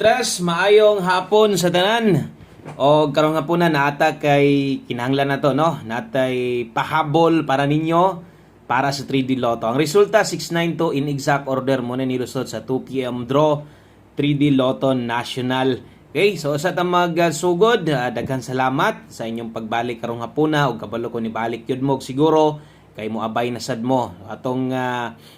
Tres, maayong hapon sa tanan. O karong hapunan naata kay kinahanglan na to, no? Natay pahabol para ninyo para sa 3D Lotto. Ang resulta 692 in exact order mo na nilusot sa 2 PM draw 3D Lotto National. Okay, so sa ta magsugod, daghan salamat sa inyong pagbalik karong hapuna ug kabalo ko ni balik yun mo siguro kay mo abay na sad mo atong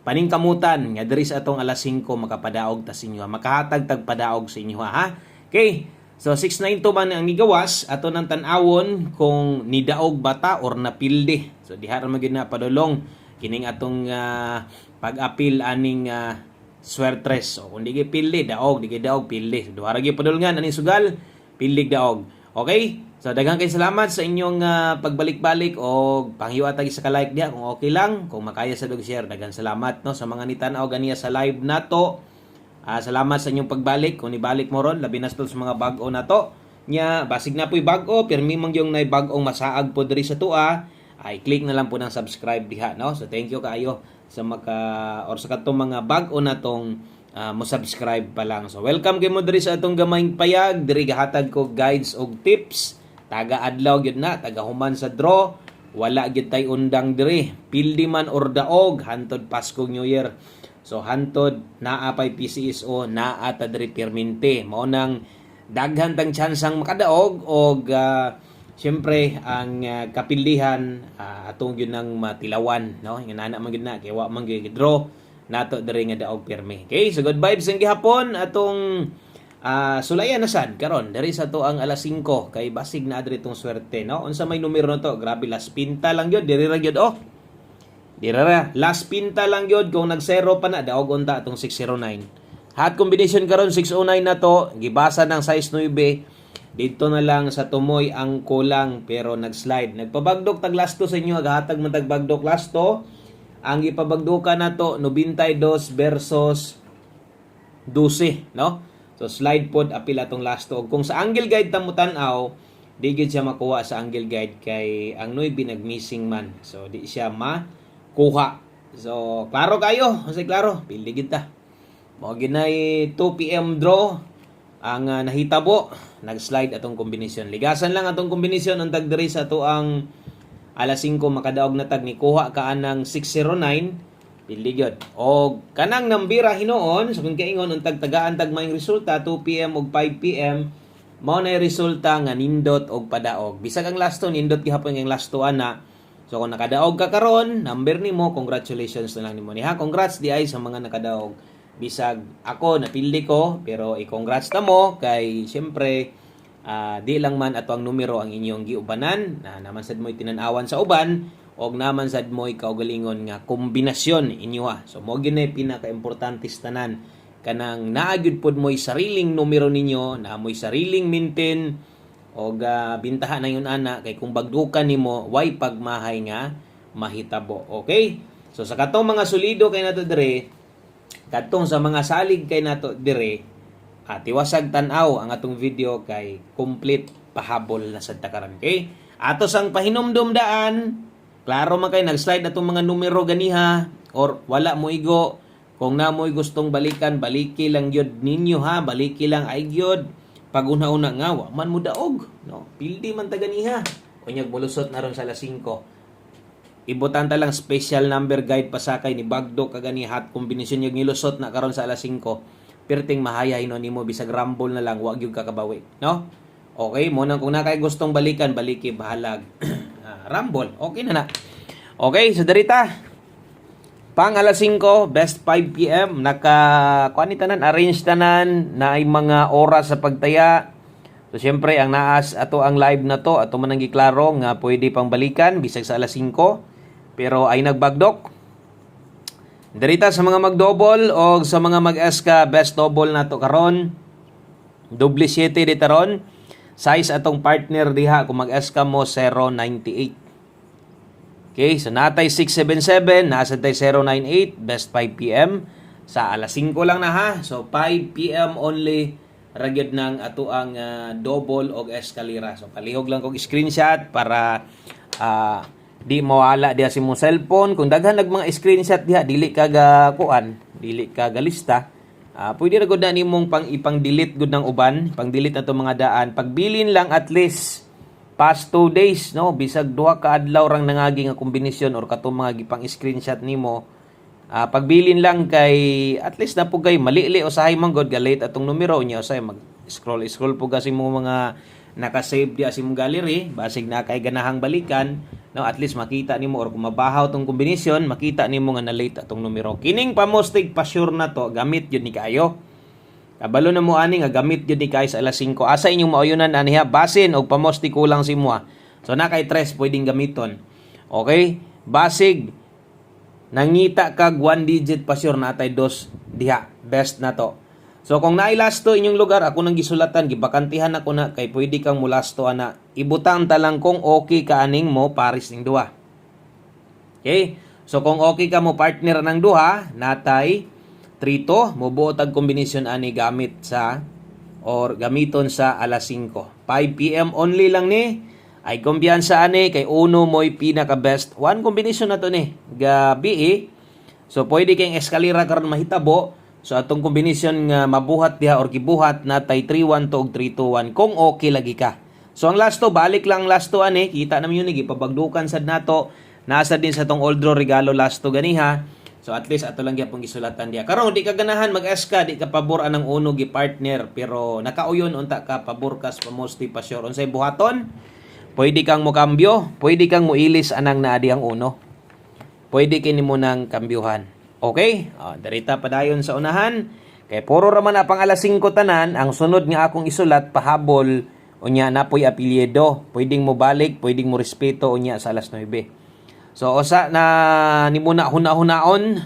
paningkamutan nga diri sa atong alas 5 makapadaog ta sa inyo, makahatag tag padaog sa inyo ha. Okay, so 692 man ang gigawas ato nang tan-awon kung nidaog bata or napilde. So diha ra magid na padulong kining atong pag-apil aning swertres. So kung di pilde daog, di daog pilde. So duha ra gyud padulngan aning sugal pildig daog. Okay? So daghang kay salamat sa inyong pagbalik-balik o panghiwatag sa ka-like diha kung okay lang, kung makaya sa share daghang salamat no sa mga nitan-aw ganiya sa live nato. Salamat sa inyong pagbalik kung nibalik mo ron labi na sa mga bag-o nato. Nya basig na po'y bag-o pirmi man gyung nay bag-ong masaag po diri sa tua, ay click na lang po ng subscribe diha no. So thank you kaayo sa sa katong mga bag-o natong mo subscribe pa lang. So welcome kay mo diri sa atong gamayng payag, diri gahatag ko guides og tips. Taga adlaw gyud na, taga human sa draw, wala gyud tay undang diri. Pildi man or daog hantod Pasko New Year. So hantod naa pay PCSO, naa ta diri permente. Mao nang daghan tang tsansang makadaog og syempre ang kapildihan atong gyud nang matilawan no. Inana man gyud na kay wa man gyud draw nato diri nga daog pirmi. Okay, so good vibes ang gihapon atong sulayan na sad karon diri sa to ang alas 5 kay basig na adri tong swerte no. Unsa may numero na to? Grabe las pinta lang gyud diri ra gyud oh. Diri ra las pinta lang gyud kung nag-zero pa na daog unta atong 609. Hot combination karon 609 na to, gibasa ng size 9. Dito na lang sa tumoy ang kulang pero nag-slide. Nagpabagdok tag lasto sa inyo, agahatag man tag bagdok lasto. Ang ipabagdoka na to 92 versus 12 no. So slide pod apil atong lasto. Kung sa angle guide ta mo tan-aw, di gyud siya makuha sa angle guide kay ang 9 nag-missing man. So di siya makuha. So klaro kayo, kasi klaro, pili gyud ta. Mao ginay 2 PM draw ang nahitabo, nag-slide atong kombinasyon. Ligasan lang atong kombinasyon untag diri sa ato ang alas 5 makadaog na tag ni kuha ka anang 609. Pili gyud. O kanang nambira hinuon sa kung kaingon untag tagaan tag maayong resulta 2 PM ug 5 PM mao na resulta nga nindot og padaog. Bisag ang lasto nindot gihapon ang lasto ana. So kung nakadaog ka karon, number nimo, congratulations na lang nimo niha. Congrats di ay sa mga nakadaog. Bisag ako napili ko pero i-congrats ta mo kay syempre di lang man ato ang numero ang inyong giubanan na naman sad mo tinan-awan sa uban og naman sad mo kaugalingon nga kombinasyon inyo ha. So mo gyud pinaka-importante tanan kanang naa gyud pod mo'y sariling numero ninyo, naa mo'y sariling maintain og bintahan na yun ana kay kung bagdukan nimo way pagmahay nga mahitabo. Okay? So sa katong mga solido kay nato dire, katong sa mga salig kay nato dire, tiwasag tan-aw ang atong video kay complete pahabol na sad takaran. Okay? Ato sang pahinumdum daan, klaro man kay nag-slide atong mga numero ganiha or wala mo igo. Kung na mo'y gustong balikan, baliki lang gyud ninyo ha, baliki lang ay gyud. Pag una-una nga wa man mo daog, no. Pildi man ta ganiha. Unyag mulusot na ron sa alas 5. Ibutan ta lang special number guide pasakay ni bagdo kagani hot combination yung nilusot na karon sa alas 5. Perting mahayay no nimo bisag rumble na lang wa gyud kakabawi, no? Okay, mo nang kung na kay gustong balikan, baliki bahalag. Rumble. Okay na na. Okay, so darita. Pang alas 5, best 5 PM. Kuani tanan, arrange tanan na ay mga oras sa pagtaya. So, syempre, ang naas ato ang live na to. Ato man ang giklaro nga pwede pang balikan bisag sa alas 5. Pero ay nagbagdok. Darita sa mga mag-double o sa mga mag-eska, best double na to karon. Double 7 dito ron. Size atong partner diha kung mag-eska mo 098. Okay, so natay 677, nasa tay 098, best 5 PM. Sa alas 5 lang na ha. So 5 PM only ragyod ng ato ang double og eskalera. So palihog lang kog screenshot para di mawala diha si mong cellphone. Kung daghan nag mga screenshot diha, dili ka ga kuan, dili ka galista. Pwede ra gud na nimong ipang-delete gud ng uban, pang-delete na to mga daan. Pagbilin lang at least past 2 days, no, bisag duha ka adlaw rang nangagi nga kombinasyon or katong mga gipang screenshot nimo. Pagbilin lang kay at least na pugay malili usahay man god galit atong numero niya usahay mag scroll po kasi mo mga naka-save di asim gallery basig na kay ganahang balikan, no, at least makita nimo or kung mabahaw tong kombinasyon makita nimo nga na-late atong numero. Kining pamostig pa sure na to gamit yun ni kayo. Kabalo na mo ani nga gamit yun ni kayo sa alas 5. Asa inyong mauyunan aniha basin og pamostig kulang si mo. So na kay 3 pwedeng gamiton. Okay? Basig nangita kag 1 digit pa sure natay 2 diha. Best na to. So kung nailasto inyong lugar, ako nang gisulatan, gibakantihan ako na kay pwede kang mulasto ana. Ibutang ta lang kung okay ka aning mo paris ning duha. Okay? So kung okay ka mo partner ng duha, natay 3-2, mubuot ang kombinasyon ani gamit sa or gamiton sa alas 5. 5 PM only lang ni. Ay kumbiyansa ani kay uno mo'y pinaka best. One combination na to ni. Gabi So pwede kayong eskalera karon mahitabo. So atong kombinasyon nga mabuhat diha or gibuhat natay 3-1 to og 3-2-1 kung okay lagi ka. So ang last to balik lang last to ani kita naman yun gipabagdukan sad nato. Nasa din sa tong old draw regalo last to ganiha. So at least ato lang gyapon gisulatan diha. Karon di ka ganahan mag-eska di ka pabor anang uno gi partner pero nakauyon unta ka pabor kas pamosti pa sure unsay buhaton. Pwede kang mo kambyo, pwede kang muilis anang naadi ang uno. Pwede kini mo nang kambyuhan. Okay? Darita pa dayon sa unahan. Kay puro raman na pang alas 5 tanan, ang sunod nga akong isulat pahabol unya napoy apelyido. Pwedeng mo balik, pwedeng mo respeto unya sa alas 9. So usa na nimo na huna-hunaon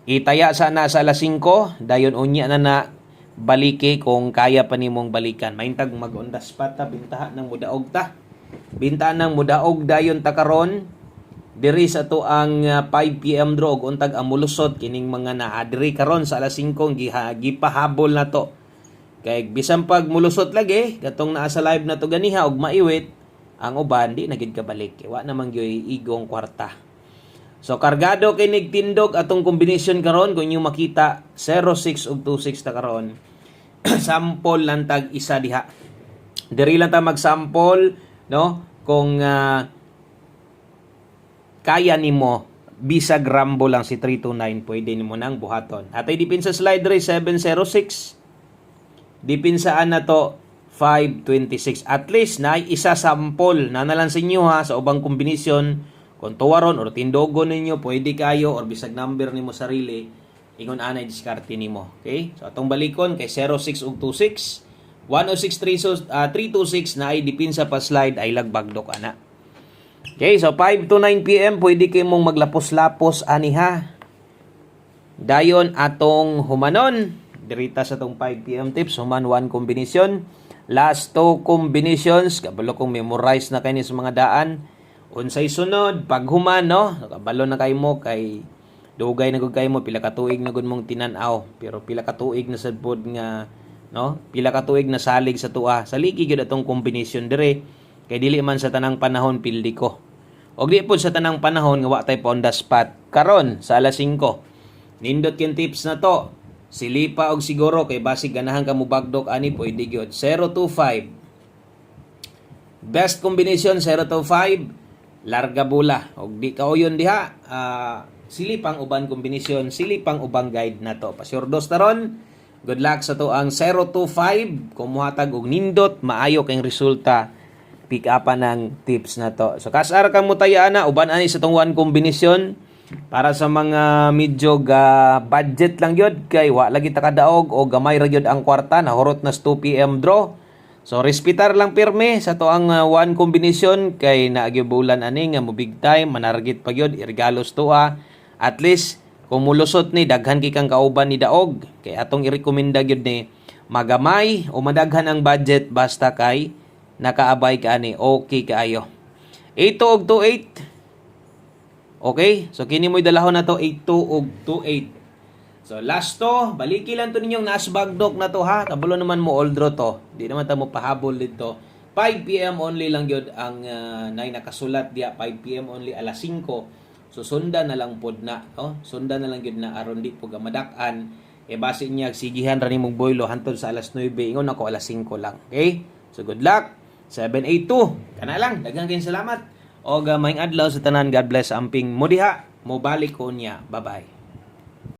itaya sana sa alas 5, dayon unya na baliki kung kaya pa nimong balikan. Maintag mag-ondas pa ta bintahan ng mudaog ta. Bintahan ng mudaog dayon ta karon. Diri sa to ang 5 PM draw ug untag ang mulusot kining mga naadiri karon sa alas 5 gipahabol na to. Kay bisan pag mulusot lagi katong naa sa live na to ganiha og maiwit ang uban di na gid kabalik. Wa namang gyoy igong kwarta. So kargado kinig tindog atong kombinasyon karon kung inyo makita 06 ug 26 ta karon. Sample lang tag isa diha. Diri lang ta mag-sample, no? Kung kaya nimo bisag rambo lang si 329 pwede nimo nang buhaton. Atay dipin sa slide ray 706. Dipin saan na to 526. At least na isa sample na nalang sa inyo ha sa ubang kombinasyon kung tuwaron or tindogon ninyo pwede kayo or bisag number nimo sarili ingon anay diskarte nimo. Okay? So atong balikon kay 06 ug 26 106 326 na ay dipin sa pa slide ay lagbagdok ana. Okay, so 5 to 9 PM pwede kayo mong maglapos-lapos aniha. Dayon atong humanon. Dirita sa tong 5 PM tips, human 1 combination. Last 2 combinations, kabalo kong memorize na kayo sa mga daan. Unsay sunod, pag human, no? Kabalo na kayo mo, kay dugay na gud kayo mo, pila ka tuig na gud mong tinan-aw. Pero pila ka tuig na sad pod nga, no? Pila ka tuig na salig sa tua. Saligi gyud atong combination dire. Kay dili man sa tanang panahon pildi ko. Og di po sa tanang panahon nga wa tay pa on the spot. Karon sa alas 5. Nindot kin tips na to. Silipa og siguro kay basig ganahan ka mo bagdok ani pwede gyud 025. Best combination 025 larga bula. Og di kauyon diha silipang uban kombinasyon, silipang ubang guide na to. Pasurdos taron. Good luck sa to ang 025 kumuhatag og nindot maayo kayong resulta. Pick up ng tips na to. So kasar kang mutaya na uban ani sa tong one combination para sa mga medyo budget lang gyud kay wa lagi ta kadaog o gamay ra gyud ang kwarta nahurot na 2 PM draw. So respetar lang pirme sa to ang one combination kay naagibulan ani nga mo big time manarget pa gyud iregalos to at least kung mulusot ni daghan kay kang kauban ni daog kay atong irekomenda gyud ni magamay o madaghan ang budget basta kay nakaabay ka ani okay kaayo. 82 og 28. Okay? So kini mo'y dalahon na to 82 og 28. So last to, baliki lang to ninyong nasbagdok na to ha. Kabalo naman mo old draw to. Di naman ta mo pahabol dito. 5 PM only lang gyud ang nay nakasulat diya 5 PM only alas 5. So sundan na lang pod na, no? Sundan na lang gyud na aron di po gamadak-an E base niya sigihan ra nimong boylo hantod sa alas 9, ingon ako alas 5 lang. Okay? So good luck. 782. Kana lang, daghang kayong salamat. O maayong adlaw sa tanan. God bless amping mo diha. Mo balik ko niya. Bye-bye.